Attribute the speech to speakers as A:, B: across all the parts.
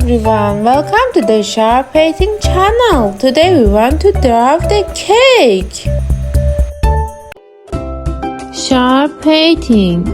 A: everyone, welcome to the Sharp Painting channel. Today we want to draw the cake. Sharp Painting.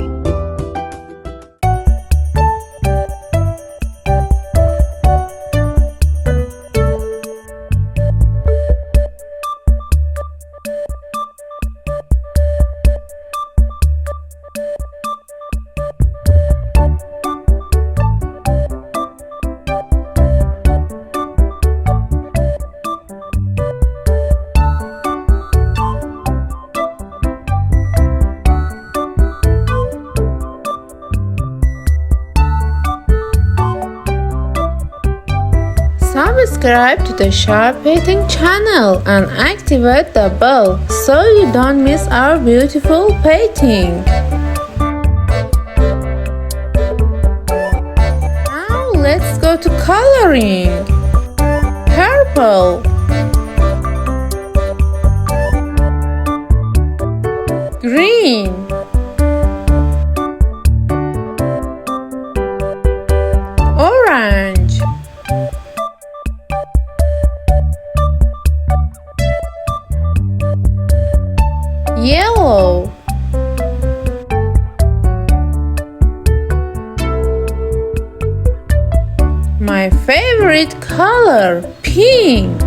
A: Subscribe to the Sharp Painting channel and activate the bell so you don't miss our beautiful painting. Now let's go to coloring. Purple, green, orange, yellow, my favorite color, pink.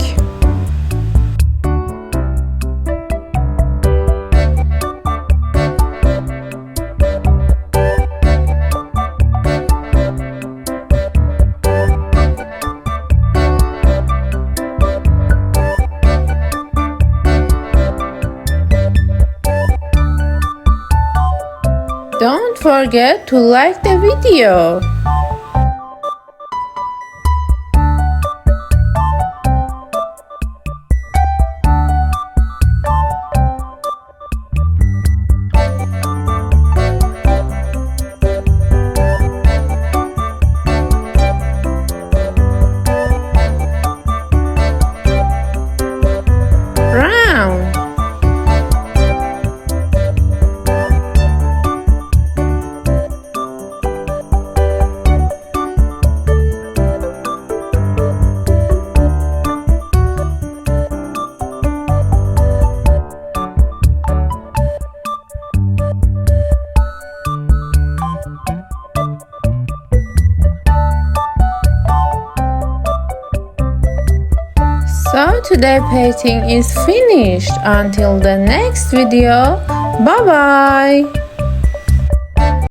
A: Don't forget to like the video. Brown, so today's painting is finished. Until the next video, bye bye.